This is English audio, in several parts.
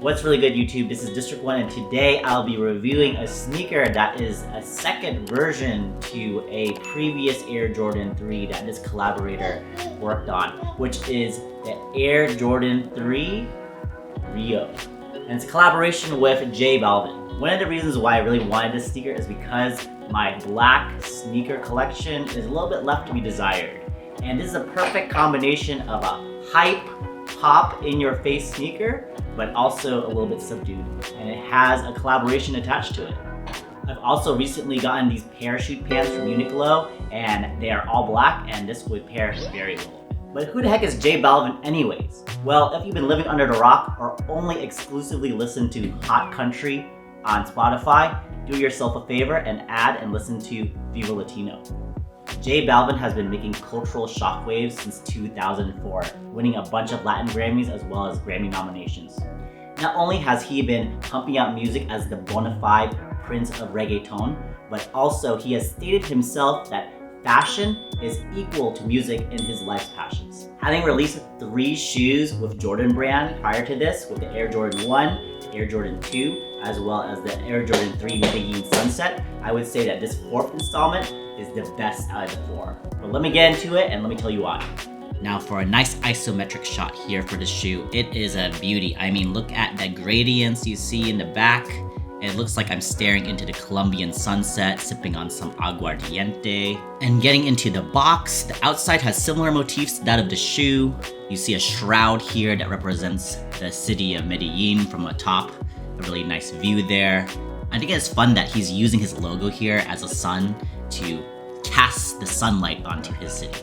What's really good, YouTube? This is District 1 and today I'll be reviewing a sneaker that is a second version to a previous Air Jordan 3 that this collaborator worked on, which is the Air Jordan 3 Rio. And it's a collaboration with J Balvin. One of the reasons why I really wanted this sneaker is because my black sneaker collection is a little bit left to be desired. And this is a perfect combination of a hype, pop in your face sneaker, but also a little bit subdued. And it has a collaboration attached to it. I've also recently gotten these parachute pants from Uniqlo, and they are all black, and this would pair very well. But who the heck is J Balvin anyways? Well, if you've been living under the rock or only exclusively listen to Hot Country on Spotify, do yourself a favor and add and listen to Viva Latino. J Balvin has been making cultural shockwaves since 2004, winning a bunch of Latin Grammys as well as Grammy nominations. Not only has he been pumping out music as the bona fide prince of reggaeton, but also he has stated himself that fashion is equal to music in his life's passions. Having released 3 shoes with Jordan brand prior to this, with the Air Jordan 1, the Air Jordan 2, as well as the Air Jordan 3 Medellin Sunset, I would say that this 4th installment is the best out of the 4. But let me get into it and let me tell you why. Now for a nice isometric shot here for the shoe, it is a beauty. I mean, look at the gradients you see in the back. It looks like I'm staring into the Colombian sunset, sipping on some aguardiente. And getting into the box, the outside has similar motifs to that of the shoe. You see a shroud here that represents the city of Medellin from atop. A really nice view there. I think it's fun that he's using his logo here as a sun to cast the sunlight onto his city.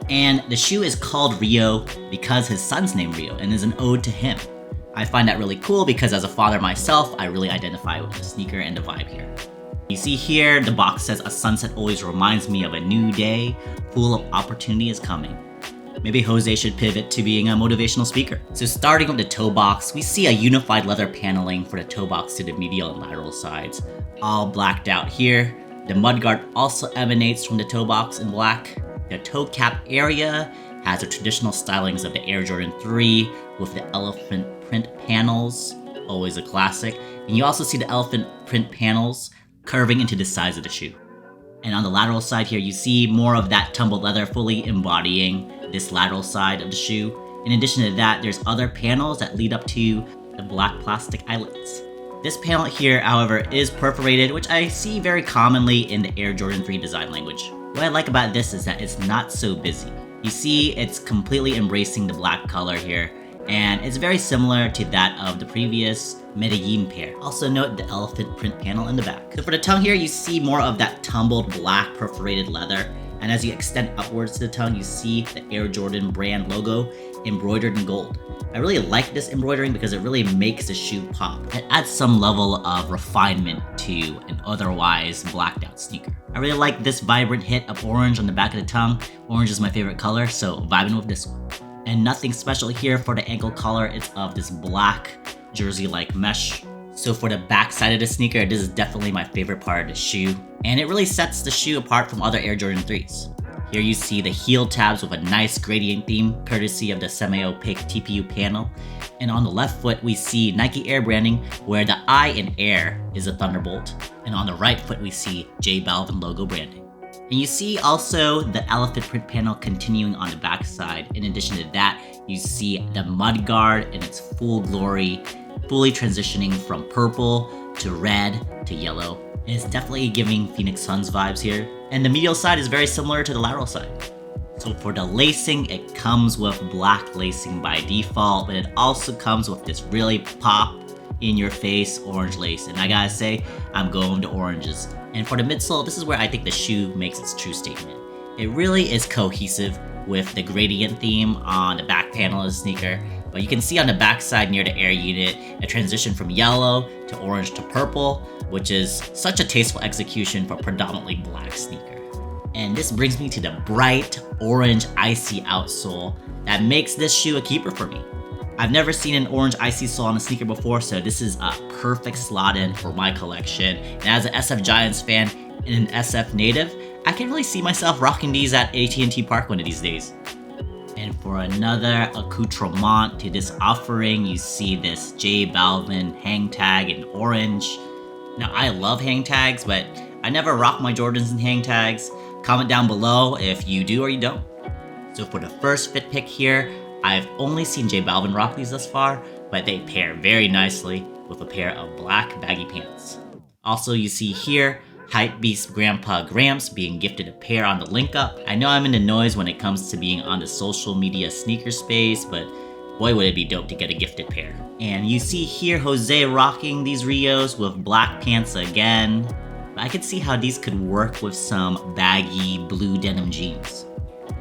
And the shoe is called Rio because his son's named Rio and is an ode to him. I find that really cool because as a father myself, I really identify with the sneaker and the vibe here. You see here, the box says, "A sunset always reminds me of a new day, full of opportunity is coming." Maybe Jose should pivot to being a motivational speaker. So starting with the toe box, we see a unified leather paneling for the toe box to the medial and lateral sides, all blacked out here. The mudguard also emanates from the toe box in black. The toe cap area has the traditional stylings of the Air Jordan 3 with the elephant print panels, always a classic. And you also see the elephant print panels curving into the sides of the shoe. And on the lateral side here, you see more of that tumbled leather fully embodying this lateral side of the shoe. In addition to that, there's other panels that lead up to the black plastic eyelets. This panel here, however, is perforated, which I see very commonly in the Air Jordan 3 design language. What I like about this is that it's not so busy. You see it's completely embracing the black color here, and it's very similar to that of the previous Medellin pair. Also note the elephant print panel in the back. So for the tongue here, you see more of that tumbled black perforated leather, and as you extend upwards to the tongue, you see the Air Jordan brand logo embroidered in gold. I really like this embroidering because it really makes the shoe pop. It adds some level of refinement to an otherwise blacked out sneaker. I really like this vibrant hit of orange on the back of the tongue. Orange is my favorite color, so vibing with this one. And nothing special here for the ankle collar. It's of this black jersey-like mesh. So for the back side of the sneaker, this is definitely my favorite part of the shoe. And it really sets the shoe apart from other Air Jordan 3s. Here you see the heel tabs with a nice gradient theme, courtesy of the semi-opaque TPU panel. And on the left foot, we see Nike Air branding, where the I in Air is a thunderbolt. And on the right foot, we see J Balvin logo branding. And you see also the elephant print panel continuing on the back side. In addition to that, you see the mudguard in its full glory, fully transitioning from purple to red to yellow. And it's definitely giving Phoenix Suns vibes here. And the medial side is very similar to the lateral side. So for the lacing, it comes with black lacing by default, but it also comes with this really pop in your face orange lace. And I gotta say, I'm going to oranges. And for the midsole, this is where I think the shoe makes its true statement. It really is cohesive with the gradient theme on the back panel of the sneaker, but you can see on the back side near the air unit a transition from yellow to orange to purple, which is such a tasteful execution for a predominantly black sneaker. And this brings me to the bright orange icy outsole that makes this shoe a keeper for me. I've never seen an orange icy sole on a sneaker before, so this is a perfect slot in for my collection. And as an SF Giants fan and an SF native, I can really see myself rocking these at AT&T Park one of these days. And for another accoutrement to this offering, you see this J Balvin hang tag in orange. Now, I love hang tags, but I never rock my Jordans in hang tags. Comment down below if you do or you don't. So for the first fit pick here, I've only seen J Balvin rock these thus far, but they pair very nicely with a pair of black baggy pants. Also, you see here, Hypebeast Grandpa Gramps being gifted a pair on the link up. I know I'm in the noise when it comes to being on the social media sneaker space, but boy would it be dope to get a gifted pair. And you see here Jose rocking these Rios with black pants again. I could see how these could work with some baggy blue denim jeans.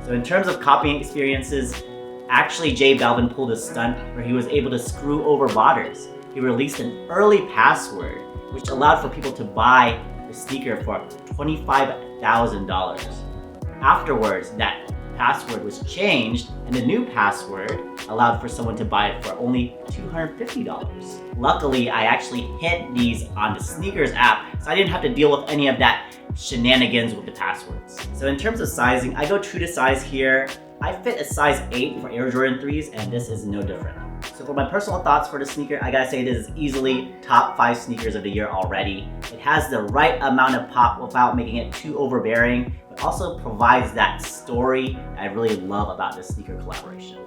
So in terms of copying experiences, actually J Balvin pulled a stunt where he was able to screw over botters. He released an early password which allowed for people to buy the sneaker for $25,000. Afterwards, that password was changed and the new password allowed for someone to buy it for only $250. Luckily, I actually hit these on the sneakers app, so I didn't have to deal with any of that shenanigans with the passwords. So in terms of sizing, I go true to size here. I fit a size 8 for Air Jordan 3s, and this is no different. So for my personal thoughts for the sneaker, I gotta say this is easily top 5 sneakers of the year already. It has the right amount of pop without making it too overbearing, but also provides that story I really love about this sneaker collaboration.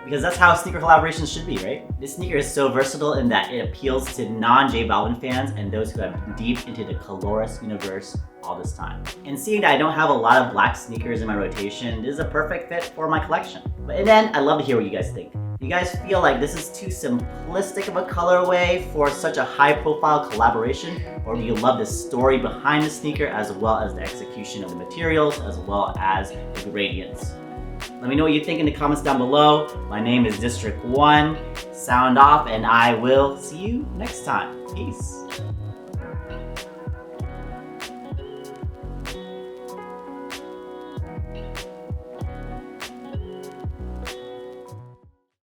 Because that's how sneaker collaborations should be, right? This sneaker is so versatile in that it appeals to non-J Balvin fans and those who have been deep into the Coloris universe all this time. And seeing that I don't have a lot of black sneakers in my rotation, this is a perfect fit for my collection. But in the end, I'd love to hear what you guys think. Do you guys feel like this is too simplistic of a colorway for such a high-profile collaboration? Or do you love the story behind the sneaker as well as the execution of the materials as well as the gradients? Let me know what you think in the comments down below. My name is District 1. Sound off, and I will see you next time. Peace.